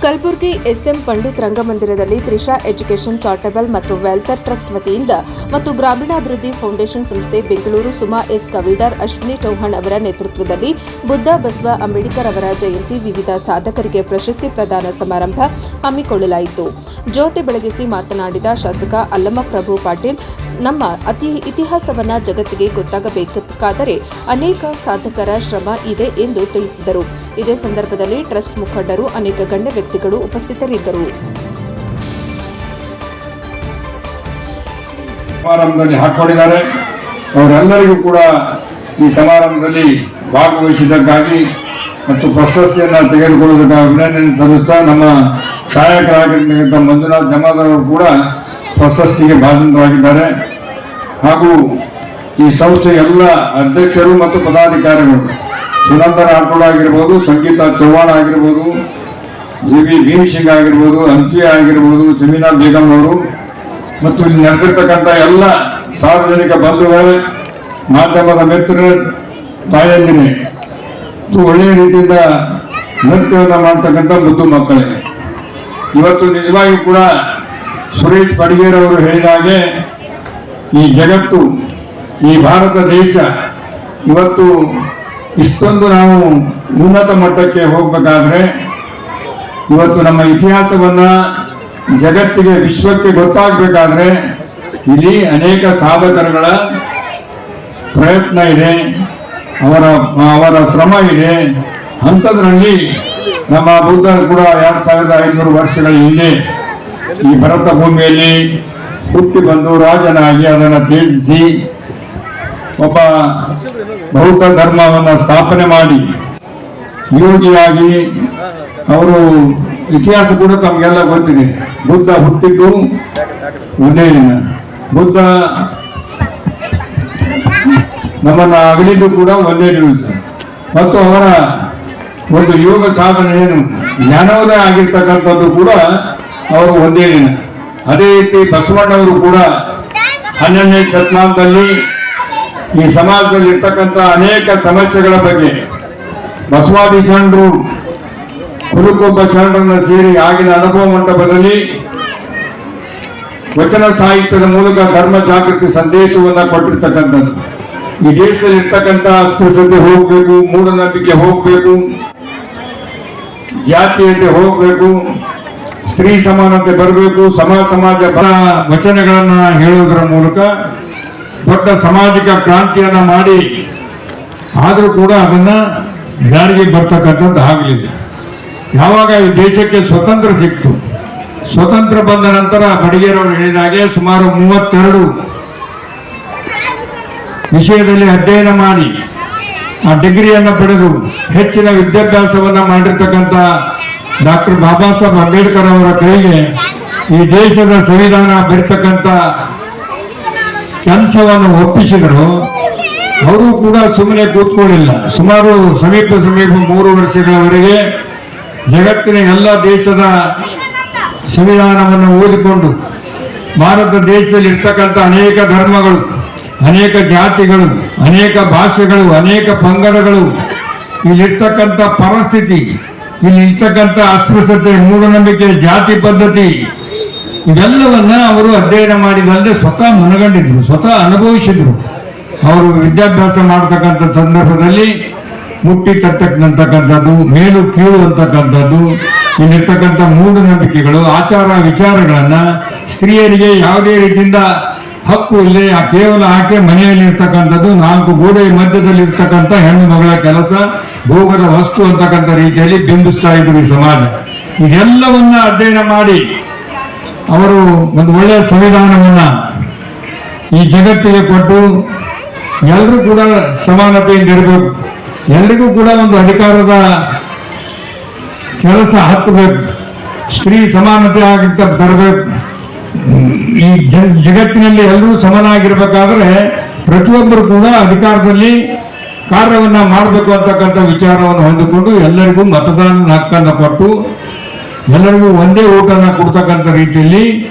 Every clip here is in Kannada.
ಕಲಬುರಗಿ ಎಸ್ಎಂ ಪಂಡಿತ್ ರಂಗಮಂದಿರದಲ್ಲಿ ತ್ರಿಷಾ ಎಜುಕೇಷನ್ ಚಾರಿಟಬಲ್ ಮತ್ತು ವೆಲ್ಫೇರ್ ಟ್ರಸ್ಟ್ ವತಿಯಿಂದ ಮತ್ತು ಗ್ರಾಮೀಣಾಭಿವೃದ್ಧಿ ಫೌಂಡೇಶನ್ ಸಂಸ್ಥೆ ಬೆಂಗಳೂರು ಸುಮಾ ಎಸ್ ಕವಿಲ್ದಾರ್ ಅಶ್ವಿನಿ ಚೌಹಾಣ್ ಅವರ ನೇತೃತ್ವದಲ್ಲಿ ಬುದ್ಧ ಬಸವ ಅಂಬೇಡ್ಕರ್ ಅವರ ಜಯಂತಿ ವಿವಿಧ ಸಾಧಕರಿಗೆ ಪ್ರಶಸ್ತಿ ಪ್ರದಾನ ಸಮಾರಂಭ ಹಮ್ಮಿಕೊಳ್ಳಲಾಯಿತು. ಜ್ಯೋತಿ ಬೆಳಗಿಸಿ ಮಾತನಾಡಿದ ಶಾಸಕ ಅಲ್ಲಮ ಪ್ರಭು ಪಾಟೀಲ್, ನಮ್ಮ ಇತಿಹಾಸವನ್ನು ಜಗತ್ತಿಗೆ ಗೊತ್ತಾಗಬೇಕಾದರೆ ಅನೇಕ ಸಾಧಕರ ಶ್ರಮ ಇದೆ ಎಂದು ತಿಳಿಸಿದರು. ಇದೇ ಸಂದರ್ಭದಲ್ಲಿ ಟ್ರಸ್ಟ್ ಮುಖಂಡರು, ಅನೇಕ ಗಣ್ಯ ವ್ಯಕ್ತಿಗಳು ಉಪಸ್ಥಿತರಿದ್ದರು. ಸಮಾರಂಭದಲ್ಲಿ ಹಾಕಿಕೊಂಡಿದ್ದಾರೆ. ಅವರೆಲ್ಲರಿಗೂ ಕೂಡ ಈ ಸಮಾರಂಭದಲ್ಲಿ ಭಾಗವಹಿಸಿದ್ದಕ್ಕಾಗಿ ಮತ್ತು ಪ್ರಶಸ್ತಿಯನ್ನು ತೆಗೆದುಕೊಳ್ಳುವುದಕ್ಕಾಗಿ ಅಭಿನಂದನೆ ಸಲ್ಲಿಸ್ತಾ ನಮ್ಮ ಸಹಾಯಕರಾಗಿರ್ತಕ್ಕಂಥ ಮಂಜುನಾಥ್ ಜಮಾದಾರ್ ಅವರು ಕೂಡ ಪ್ರಶಸ್ತಿಗೆ ಭಾಜನರಾಗಿದ್ದಾರೆ. ಹಾಗೂ ಈ ಸಂಸ್ಥೆಯ ಎಲ್ಲ ಅಧ್ಯಕ್ಷರು ಮತ್ತು ಪದಾಧಿಕಾರಿಗಳು, ಸುನಂದನ ರಾಠೋಡ್ ಆಗಿರ್ಬೋದು, ಸಂಗೀತಾ ಚೌಹಾಣ್ ಆಗಿರ್ಬೋದು, ಜಿ.ವಿ. ಭೀಮಸಿಂಗ್ ಆಗಿರ್ಬೋದು, ಅನ್ಸಿಯಾ ಆಗಿರ್ಬೋದು, ಸೆಮಿನಾ ಬೇಗಂ ಅವರು ಮತ್ತು ಇಲ್ಲಿ ನಡೆದಿರ್ತಕ್ಕಂಥ ಎಲ್ಲ ಸಾರ್ವಜನಿಕ ಬಂಧುಗಳೇ, ಮಾಧ್ಯಮದ ಮಿತ್ರರೇ, ತಾಯಂದಿರೇ, ಒಳ್ಳೆಯ ರೀತಿಯಿಂದ ನೃತ್ಯವನ್ನು ಮಾಡ್ತಕ್ಕಂಥ ಮುದ್ದು ಮಕ್ಕಳೇ, ಇವತ್ತು ನಿಜವಾಗಿ ಕೂಡ ಸುರೇಶ್ ಪಡಿಗೇರ್ ಅವರು ಹೇಳಿದ ಹಾಗೆ ಈ ಜಗತ್ತು, ಈ ಭಾರತ ದೇಶ ಇವತ್ತು ಇಷ್ಟೊಂದು ನಾವು ಉನ್ನತ ಮಟ್ಟಕ್ಕೆ ಹೋಗಬೇಕಾದ್ರೆ ಇವತ್ತು ನಮ್ಮ ಇತಿಹಾಸವನ್ನ ಜಗತ್ತಿಗೆ, ವಿಶ್ವಕ್ಕೆ ಗೊತ್ತಾಗಬೇಕಾದ್ರೆ ಇಲ್ಲಿ ಅನೇಕ ಸಾಧಕರುಗಳ ಪ್ರಯತ್ನ ಇದೆ, ಅವರ ಶ್ರಮ ಇದೆ. ಅಂಥದ್ರಲ್ಲಿ ನಮ್ಮ ಬುದ್ಧ ಕೂಡ 2500 ವರ್ಷಗಳ ಹಿಂದೆ ಈ ಭರತ ಭೂಮಿಯಲ್ಲಿ ಹುಟ್ಟಿ ಬಂದು ರಾಜನಾಗಿ ಅದನ್ನು ತ್ಯಜಿಸಿ ಒಬ್ಬ ಬೌದ್ಧ ಧರ್ಮವನ್ನು ಸ್ಥಾಪನೆ ಮಾಡಿ ಯೋಗಿಯಾಗಿ ಅವರು ಇತಿಹಾಸ ಕೂಡ ತಮಗೆಲ್ಲ ಗೊತ್ತಿದೆ. ಬುದ್ಧ ಹುಟ್ಟಿದ್ದು ಒಂದೇ ದಿನ, ಬುದ್ಧ ನಮ್ಮನ್ನು ಅಗಲಿದ್ದು ಕೂಡ ಒಂದೇ ದಿವಸ, ಮತ್ತು ಅವರ ಒಂದು ಯೋಗ ಸಾಧನೆ ಏನು ಜ್ಞಾನೋದಯ ಆಗಿರ್ತಕ್ಕಂಥದ್ದು ಕೂಡ ಅವರು ಒಂದೇ ದಿನ. ಅದೇ ರೀತಿ ಬಸವಣ್ಣವರು ಕೂಡ 12ನೇ ಶತಮಾನದಲ್ಲಿ ಈ ಸಮಾಜದಲ್ಲಿ ಇರ್ತಕ್ಕಂಥ ಅನೇಕ ಸಮಸ್ಯೆಗಳ ಬಗ್ಗೆ ಬಸವಾದಿ ಶರಣರು ಕುರುಕೊಬ್ಬ ಶರಣರನ್ನು ಸೇರಿ ಆಗಿನ ಅನುಭವ ಮಂಟಪದಲ್ಲಿ ವಚನ ಸಾಹಿತ್ಯದ ಮೂಲಕ ಧರ್ಮ ಜಾಗೃತಿ ಸಂದೇಶವನ್ನು ಕೊಟ್ಟಿರ್ತಕ್ಕಂಥದ್ದು. ಈ ದೇಶದಲ್ಲಿ ಇರ್ತಕ್ಕಂಥ ಅಸ್ಪೃಶ್ಯತೆ ಹೋಗಬೇಕು, ಮೂಢನಂಬಿಕೆ ಹೋಗಬೇಕು, ಜಾತೀಯತೆ ಹೋಗಬೇಕು, ಸ್ತ್ರೀ ಸಮಾನತೆ ಬರಬೇಕು, ಸಮಾಜ ವಚನಗಳನ್ನ ಹೇಳುವುದರ ಮೂಲಕ ದೊಡ್ಡ ಸಾಮಾಜಿಕ ಕ್ರಾಂತಿಯನ್ನ ಮಾಡಿ, ಆದರೂ ಕೂಡ ಅದನ್ನ ಜಾರಿಗೆ ಬರ್ತಕ್ಕಂಥದ್ದು ಆಗಲಿಲ್ಲ. ಯಾವಾಗ ಈ ದೇಶಕ್ಕೆ ಸ್ವತಂತ್ರ ಸಿಕ್ತು, ಸ್ವತಂತ್ರ ಬಂದ ನಂತರ ಬಡಿಗೇರವರು ಹೇಳಿದಾಗೆ ಸುಮಾರು 32 ವಿಷಯದಲ್ಲಿ ಅಧ್ಯಯನ ಮಾಡಿ ಆ ಡಿಗ್ರಿಯನ್ನು ಪಡೆದು ಹೆಚ್ಚಿನ ವಿದ್ಯಾಭ್ಯಾಸವನ್ನ ಮಾಡಿರ್ತಕ್ಕಂಥ ಡಾಕ್ಟರ್ ಬಾಬಾ ಸಾಹೇಬ್ ಅಂಬೇಡ್ಕರ್ ಅವರ ಕೈಗೆ ಈ ದೇಶದ ಸಂವಿಧಾನ ಬರ್ತಕ್ಕಂಥ ಕೆಲಸವನ್ನು ಒಪ್ಪಿಸಿದರು. ಅವರು ಕೂಡ ಸುಮ್ಮನೆ ಕೂತ್ಕೊಳ್ಳಿಲ್ಲ. ಸುಮಾರು ಸಮೀಪ 3 ವರ್ಷಗಳವರೆಗೆ ಜಗತ್ತಿನ ಎಲ್ಲ ದೇಶದ ಸಂವಿಧಾನವನ್ನು ಓದಿಕೊಂಡು ಭಾರತ ದೇಶದಲ್ಲಿ ಇರ್ತಕ್ಕಂಥ ಅನೇಕ ಧರ್ಮಗಳು, ಅನೇಕ ಜಾತಿಗಳು, ಅನೇಕ ಭಾಷೆಗಳು, ಅನೇಕ ಪಂಗಡಗಳು, ಇಲ್ಲಿರ್ತಕ್ಕಂಥ ಪರಿಸ್ಥಿತಿ, ಇಲ್ಲಿ ಇರ್ತಕ್ಕಂಥ ಅಸ್ಪೃಶ್ಯತೆ, ಮೂಢನಂಬಿಕೆ, ಜಾತಿ ಪದ್ಧತಿ ಇವೆಲ್ಲವನ್ನ ಅವರು ಅಧ್ಯಯನ ಮಾಡಿದಲ್ಲದೆ ಸ್ವತಃ ಮನಗಂಡಿದ್ರು, ಸ್ವತಃ ಅನುಭವಿಸಿದ್ರು. ಅವರು ವಿದ್ಯಾಭ್ಯಾಸ ಮಾಡತಕ್ಕಂಥ ಸಂದರ್ಭದಲ್ಲಿ ಮುಟ್ಟಿ ತಟ್ಟಕ್ಕಂಥದ್ದು, ಮೇಲು ಕೀಳು ಅಂತಕ್ಕಂಥದ್ದು, ಇಲ್ಲಿರ್ತಕ್ಕಂಥ ಮೂಢನಂಬಿಕೆಗಳು, ಆಚಾರ ವಿಚಾರಗಳನ್ನ, ಸ್ತ್ರೀಯರಿಗೆ ಯಾವುದೇ ರೀತಿಯಿಂದ ಹಕ್ಕು ಇಲ್ಲೇ ಕೇವಲ ಆಕೆ ಮನೆಯಲ್ಲಿ ಇರ್ತಕ್ಕಂಥದ್ದು, 4 ಗೋಡೆಯ ಮಧ್ಯದಲ್ಲಿ ಇರ್ತಕ್ಕಂಥ ಹೆಣ್ಣು ಮಗಳ ಕೆಲಸ, ಭೋಗದ ವಸ್ತು ಅಂತಕ್ಕಂಥ ರೀತಿಯಲ್ಲಿ ಬಿಂಬಿಸ್ತಾ ಇದ್ರು ಈ ಸಮಾಜ. ಇದೆಲ್ಲವನ್ನ ಅಧ್ಯಯನ ಮಾಡಿ ಅವರು ಒಂದು ಒಳ್ಳೆಯ ಸಂವಿಧಾನವನ್ನ ಈ ಜಗತ್ತಿಗೆ ಕೊಟ್ಟು ಎಲ್ಲರೂ ಕೂಡ ಸಮಾನತೆಯಿಂದ ಇರಬೇಕು, ಎಲ್ರಿಗೂ ಕೂಡ ಒಂದು ಅಧಿಕಾರದ ಕೆಲಸ ಹತ್ತಬೇಕು, ಸ್ತ್ರೀ ಸಮಾನತೆ ಆಗಿರ್ತ ತರಬೇಕು. ಈ ಜಗತ್ತಿನಲ್ಲಿ ಎಲ್ಲರೂ ಸಮನಾಗಿರ್ಬೇಕಾದ್ರೆ ಪ್ರತಿಯೊಬ್ಬರು ಕೂಡ ಅಧಿಕಾರದಲ್ಲಿ ಕಾರ್ಯವನ್ನ ಮಾಡಬೇಕು ಅಂತಕ್ಕಂಥ ವಿಚಾರವನ್ನು ಹೊಂದಿಕೊಂಡು ಎಲ್ಲರಿಗೂ ಮತದಾನದ ಹಕ್ಕನ್ನು ಕೊಟ್ಟು ಎಲ್ಲರಿಗೂ ಒಂದೇ ಊಟನ ಕೊಡ್ತಕ್ಕಂಥ ರೀತಿಯಲ್ಲಿ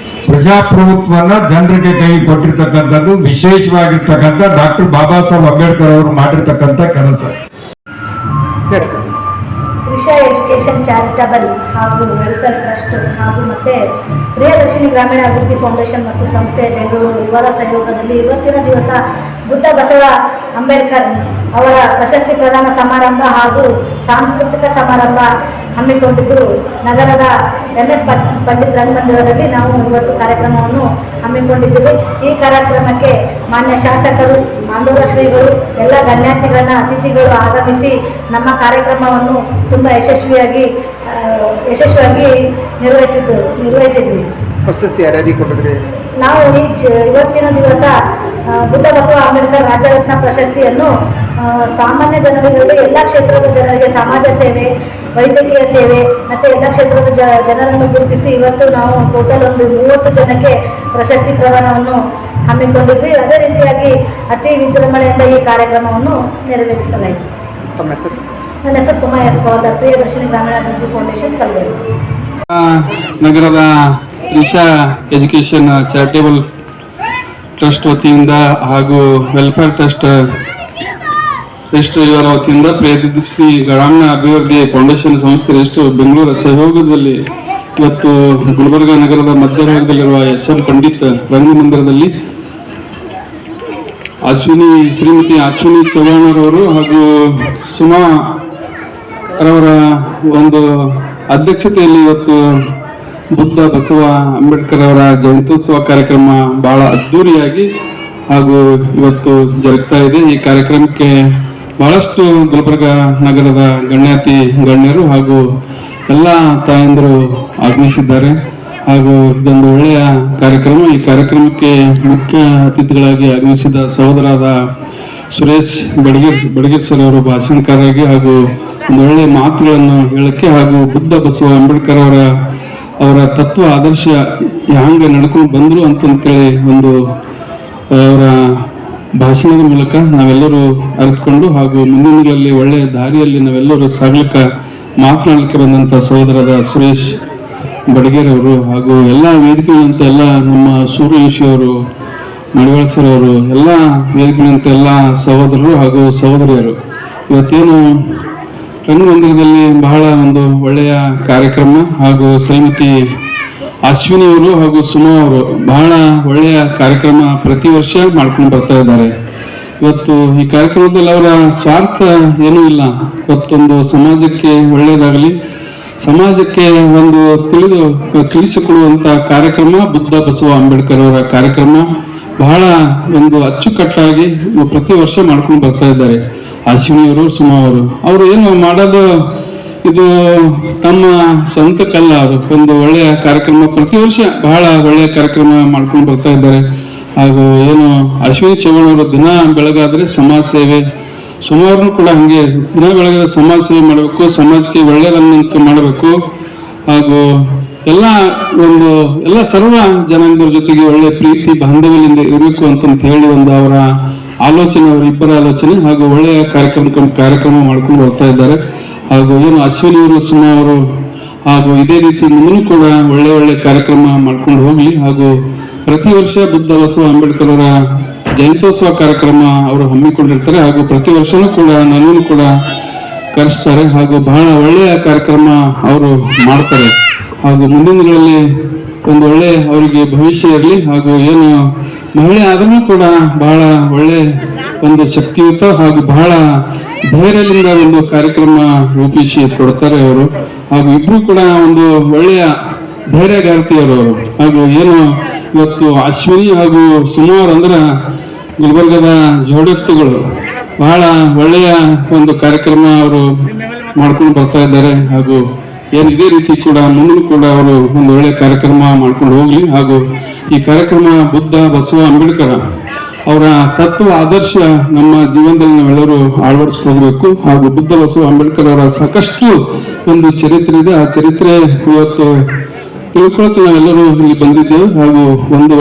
ಪ್ರಜಾಪ್ರಭುತ್ವನ ಜನರಿಗೆ ಕೈ ಕೊಟ್ಟಿರ್ತಕ್ಕಂಥದ್ದು ವಿಶೇಷವಾಗಿರ್ತಕ್ಕಂಥ ಡಾಕ್ಟರ್ ಬಾಬಾ ಸಾಹೇಬ್ ಅಂಬೇಡ್ಕರ್ ಅವರು ಮಾಡಿರ್ತಕ್ಕಂಥ ಕೆಲಸ. ತ್ರಿಷಾ ಎಜುಕೇಷನ್ ಚಾರಿಟಬಲ್ ಹಾಗೂ ವೆಲ್ಫೇರ್ ಟ್ರಸ್ಟ್ ಹಾಗೂ ಮತ್ತು ಪ್ರಿಯದರ್ಶಿನಿ ಗ್ರಾಮೀಣ ಅಭಿವೃದ್ಧಿ ಫೌಂಡೇಶನ್ ಮತ್ತು ಸಂಸ್ಥೆ ಬೆಂಗಳೂರು ಇವರ ಸಹಯೋಗದಲ್ಲಿ ಇವತ್ತಿನ ದಿವಸ ಬುದ್ಧ ಬಸವ ಅಂಬೇಡ್ಕರ್ ಅವರ ಪ್ರಶಸ್ತಿ ಪ್ರದಾನ ಸಮಾರಂಭ ಹಾಗೂ ಸಾಂಸ್ಕೃತಿಕ ಸಮಾರಂಭ ಹಮ್ಮಿಕೊಂಡಿದ್ದು ನಗರದ MS ಪಂಡಿತ್ ರಂಗಮಂದಿರದಲ್ಲಿ ನಾವು ಇವತ್ತು ಕಾರ್ಯಕ್ರಮವನ್ನು ಹಮ್ಮಿಕೊಂಡಿದ್ದೇವೆ. ಈ ಕಾರ್ಯಕ್ರಮಕ್ಕೆ ಮಾನ್ಯ ಶಾಸಕರು, ಆಂದೋಲ ಶ್ರೀಗಳು, ಎಲ್ಲ ಗಣ್ಯಾತಿಗಳನ್ನ ಅತಿಥಿಗಳು ಆಗಮಿಸಿ ನಮ್ಮ ಕಾರ್ಯಕ್ರಮವನ್ನು ತುಂಬ ಯಶಸ್ವಿಯಾಗಿ ನಿರ್ವಹಿಸಿದ್ವಿ. ಪ್ರಶಸ್ತಿ ಯಾರ್ಯಾರಿಗೆ ಕೊಟ್ಟಿದ್ರಿ? ನಾವು ಇವತ್ತಿನ ದಿವಸ ಬುದ್ಧ ಬಸವ ಅಂಬೇಡ್ಕರ್ ರಾಜ್ಯರತ್ನ ಪ್ರಶಸ್ತಿಯನ್ನು ಸಾಮಾನ್ಯ ಜನರಿಗೆ, ಎಲ್ಲ ಕ್ಷೇತ್ರದ ಜನರಿಗೆ ಸಮಾಜ ಸೇವೆ, ವೈದ್ಯಕೀಯ ಸೇವೆ ಮತ್ತು ಎಲ್ಲ ಕ್ಷೇತ್ರದ ಜನರನ್ನು ಗುರುತಿಸಿ ಇವತ್ತು ನಾವು ಟೋಟಲ್ ಒಂದು 30 ಜನಕ್ಕೆ ಪ್ರಶಸ್ತಿ ಪ್ರದಾನವನ್ನು ಹಮ್ಮಿಕೊಂಡಿದ್ವಿ. ಅದೇ ರೀತಿಯಾಗಿ ಅತಿ ವಿಜೃಂಭಣೆಯಿಂದ ಈ ಕಾರ್ಯಕ್ರಮವನ್ನು ನೆರವೇರಿಸಲಾಯಿತು. ತಮ್ಮ ಹೆಸರು? ನನ್ನ ಹೆಸರು ಸುಮಾ ಎಸ್ ಕವಲ್ದಾರ್, ಪ್ರಿಯದರ್ಶಿನಿ ಗ್ರಾಮೀಣಾಭಿವೃದ್ಧಿ ಫೌಂಡೇಶನ್ ಕಲಬುರಗಿ. ನಗರದ ತ್ರಿಷಾ ಎಜುಕೇಷನ್ ಚಾರಿಟೇಬಲ್ ಟ್ರಸ್ಟ್ ವತಿಯಿಂದ ಹಾಗೂ ವೆಲ್ಫೇರ್ ಟ್ರಸ್ಟ್ ಇವರ ವತಿಯಿಂದ ಪ್ರೇರೇಪಿಸಿ ಗ್ರಾಮೀಣ ಅಭಿವೃದ್ಧಿ ಫೌಂಡೇಶನ್ ಸಂಸ್ಥೆ ಬೆಂಗಳೂರು ಸಹಯೋಗದಲ್ಲಿ ಇವತ್ತು ಗುಲ್ಬರ್ಗಾ ನಗರದ ಮಧ್ಯಭಾಗದಲ್ಲಿರುವ SM ಪಂಡಿತ್ ರಂಗಮಂದಿರದಲ್ಲಿ ಶ್ರೀಮತಿ ಅಶ್ವಿನಿ ಚೌಹಾಣರವರು ಹಾಗೂ ಸುಮಾ ಅವರ ಒಂದು ಅಧ್ಯಕ್ಷತೆಯಲ್ಲಿ ಇವತ್ತು ಬುದ್ಧ ಬಸವ ಅಂಬೇಡ್ಕರ್ ಅವರ ಜಯಂತ್ಯೋತ್ಸವ ಕಾರ್ಯಕ್ರಮ ಬಹಳ ಅದ್ದೂರಿಯಾಗಿ ಹಾಗೂ ಇವತ್ತು ಜರುಗ್ತಾ ಇದೆ. ಈ ಕಾರ್ಯಕ್ರಮಕ್ಕೆ ಬಹಳಷ್ಟು ಗುಲ್ಬರ್ಗಾ ನಗರದ ಗಣ್ಯರು ಹಾಗೂ ಎಲ್ಲ ತಾಯಂದಿರು ಆಗಮಿಸಿದ್ದಾರೆ. ಹಾಗೂ ಇದೊಂದು ಒಳ್ಳೆಯ ಕಾರ್ಯಕ್ರಮ. ಈ ಕಾರ್ಯಕ್ರಮಕ್ಕೆ ಮುಖ್ಯ ಅತಿಥಿಗಳಾಗಿ ಆಗಮಿಸಿದ ಸಹೋದರಾದ ಸುರೇಶ್ ಬಡಗೇರ್ ಸರ್ ಅವರು ಭಾಷಣಕಾರರಾಗಿ ಹಾಗೂ ಒಂದು ಒಳ್ಳೆಯ ಮಾತುಗಳನ್ನು ಹೇಳಕ್ಕೆ ಹಾಗೂ ಬುದ್ಧ ಬಸವ ಅಂಬೇಡ್ಕರ್ ಅವರ ತತ್ವ ಆದರ್ಶ ಹ್ಯಾಂಗ ನಡ್ಕೊಂಡು ಬಂದ್ರು ಅಂತೇಳಿ ಒಂದು ಅವರ ಭಾಷಣದ ಮೂಲಕ ನಾವೆಲ್ಲರೂ ಅರಿತುಕೊಂಡು ಹಾಗೂ ಮುಂದಿನ ದಿನಗಳಲ್ಲಿ ಒಳ್ಳೆಯ ದಾರಿಯಲ್ಲಿ ನಾವೆಲ್ಲರೂ ಸಾಗಲಿಕ್ಕೆ ಮಾತನಾಡಲಿಕ್ಕೆ ಬಂದಂತ ಸಹೋದರದ ಸುರೇಶ್ ಬಡಗೇರ್ ಅವರು ಹಾಗೂ ಎಲ್ಲ ವೇದಿಕೆಗಳಂತ ಎಲ್ಲ ನಮ್ಮ ಸೂರ್ಯವಂಶಿ ಅವರು, ಮಡಿವಾಳ ಸರ್ ಅವರು, ಎಲ್ಲ ವೇದಿಕೆಗಳಂತ ಎಲ್ಲ ಸಹೋದರರು ಹಾಗೂ ಸಹೋದರಿಯರು ಇವತ್ತೇನು ರಂಗಮಂದಿರದಲ್ಲಿ ಬಹಳ ಒಂದು ಒಳ್ಳೆಯ ಕಾರ್ಯಕ್ರಮ ಹಾಗೂ ಶ್ರೀಮತಿ ಅಶ್ವಿನಿ ಅವರು ಹಾಗೂ ಸುಮಾ ಅವರು ಬಹಳ ಒಳ್ಳೆಯ ಕಾರ್ಯಕ್ರಮ ಪ್ರತಿ ವರ್ಷ ಮಾಡ್ಕೊಂಡು ಬರ್ತಾ ಇದ್ದಾರೆ. ಇವತ್ತು ಈ ಕಾರ್ಯಕ್ರಮದಲ್ಲಿ ಅವರ ಸ್ವಾರ್ಥ ಏನೂ ಇಲ್ಲ. ಇವತ್ತೊಂದು ಸಮಾಜಕ್ಕೆ ಒಳ್ಳೆಯದಾಗಲಿ, ಸಮಾಜಕ್ಕೆ ಒಂದು ತಿಳಿಸಿಕೊಡುವಂತ ಕಾರ್ಯಕ್ರಮ ಬುದ್ಧ ಬಸವ ಅಂಬೇಡ್ಕರ್ ಅವರ ಕಾರ್ಯಕ್ರಮ ಬಹಳ ಒಂದು ಅಚ್ಚುಕಟ್ಟಾಗಿ ಪ್ರತಿ ವರ್ಷ ಮಾಡ್ಕೊಂಡು ಬರ್ತಾ ಇದ್ದಾರೆ. ಅಶ್ವಿನಿಯವರು, ಸುಮಾ ಅವರು ಏನು ಮಾಡೋದು ಇದು ತಮ್ಮ ಸ್ವಂತಕ್ಕಲ್ಲ, ಅವರು ಒಂದು ಒಳ್ಳೆಯ ಕಾರ್ಯಕ್ರಮ ಪ್ರತಿ ವರ್ಷ ಬಹಳ ಒಳ್ಳೆಯ ಕಾರ್ಯಕ್ರಮ ಮಾಡ್ಕೊಂಡು ಬರ್ತಾ ಇದ್ದಾರೆ. ಹಾಗೂ ಏನು ಅಶ್ವಿನಿ ಚೌಹಾಣ್ ಅವರು ದಿನ ಬೆಳಗಾದ್ರೆ ಸಮಾಜ ಸೇವೆ, ಸುಮಾರು ಕೂಡ ಹಂಗೆ ದಿನ ಬೆಳಗ್ಗೆ ಸಮಾಜ ಸೇವೆ ಮಾಡಬೇಕು, ಸಮಾಜಕ್ಕೆ ಒಳ್ಳೆಯದನ್ನಂತೂ ಮಾಡಬೇಕು ಹಾಗೂ ಎಲ್ಲ ಸರ್ವ ಜನಾಂಗದ ಜೊತೆಗೆ ಒಳ್ಳೆ ಪ್ರೀತಿ ಬಾಂಧವ್ಯದಿಂದ ಇರಬೇಕು ಅಂತ ಹೇಳಿ ಒಂದು ಅವರ ಆಲೋಚನೆ, ಅವರ ಇಬ್ಬರ ಆಲೋಚನೆ ಹಾಗೂ ಒಳ್ಳೆಯ ಕಾರ್ಯಕ್ರಮ ಮಾಡ್ಕೊಂಡು ಬರ್ತಾ ಇದ್ದಾರೆ. ಹಾಗೂ ಏನು ಅಶ್ವಿನಿ ಅವರು, ಸುಮಾ ಅವರು ಹಾಗೂ ಇದೇ ರೀತಿ ಮುಂದೂ ಕೂಡ ಒಳ್ಳೆ ಕಾರ್ಯಕ್ರಮ ಮಾಡ್ಕೊಂಡು ಹೋಗ್ಲಿ. ಹಾಗೂ ಪ್ರತಿ ವರ್ಷ ಬುದ್ಧ ಬಸವ ಅಂಬೇಡ್ಕರ್ ಅವರ ಜಯಂತ್ಯೋತ್ಸವ ಕಾರ್ಯಕ್ರಮ ಅವರು ಹಮ್ಮಿಕೊಂಡಿರ್ತಾರೆ ಹಾಗೂ ಪ್ರತಿ ವರ್ಷನೂ ಕೂಡ ನನ್ನನ್ನು ಕೂಡ ಕರೆಸ್ತಾರೆ ಹಾಗೂ ಬಹಳ ಒಳ್ಳೆಯ ಕಾರ್ಯಕ್ರಮ ಅವರು ಮಾಡ್ತಾರೆ. ಹಾಗೂ ಮುಂದಿನ ದಿನಗಳಲ್ಲಿ ಒಂದು ಒಳ್ಳೆ ಅವರಿಗೆ ಭವಿಷ್ಯ ಇರಲಿ. ಹಾಗೂ ಏನು ಮಹಿಳೆ ಆದ್ರೂ ಕೂಡ ಬಹಳ ಒಳ್ಳೆ ಒಂದು ಶಕ್ತಿಯುತ ಹಾಗೂ ಬಹಳ ಧೈರ್ಯದಿಂದ ಒಂದು ಕಾರ್ಯಕ್ರಮ ರೂಪಿಸಿ ಕೊಡ್ತಾರೆ ಅವರು. ಹಾಗೂ ಇಬ್ರು ಕೂಡ ಒಂದು ಒಳ್ಳೆಯ ಧೈರ್ಯಗಾರ್ತಿಯವರು. ಹಾಗೂ ಏನು ಇವತ್ತು ಅಶ್ವಿನಿ ಹಾಗೂ ಸುಮಾರು ಅಂದ್ರ ಗುಲ್ಬರ್ಗದ ಜೋಡೆತ್ತುಗಳು ಬಹಳ ಒಳ್ಳೆಯ ಒಂದು ಕಾರ್ಯಕ್ರಮ ಅವರು ಮಾಡ್ಕೊಂಡು ಬರ್ತಾ ಇದ್ದಾರೆ. ಹಾಗೂ ಏನು ಇದೇ ರೀತಿ ಕೂಡ ಮುಂದೆ ಕೂಡ ಅವರು ಒಂದು ಒಳ್ಳೆಯ ಕಾರ್ಯಕ್ರಮ ಮಾಡ್ಕೊಂಡು ಹೋಗ್ಲಿ. ಹಾಗೂ ಈ ಕಾರ್ಯಕ್ರಮ ಬುದ್ಧ ಬಸವ ಅಂಬೇಡ್ಕರ್ ಅವರ ತತ್ವ ಆದರ್ಶ ನಮ್ಮ ಜೀವನದಲ್ಲಿ ನಾವೆಲ್ಲರೂ ಅಳವಡಿಸ್ಕೋಬೇಕು. ಹಾಗೂ ಬುದ್ಧ ಬಸವ ಅಂಬೇಡ್ಕರ್ ಅವರ ಸಾಕಷ್ಟು ಒಂದು ಚರಿತ್ರೆ ಇದೆ. ಆ ಚರಿತ್ರೆ ಇವತ್ತು ತಿಳ್ಕೊಳಕ್ಕೆ ನಾವೆಲ್ಲರೂ ಇಲ್ಲಿ ಬಂದಿದ್ದೇವೆ. ಹಾಗೂ ಒಂದು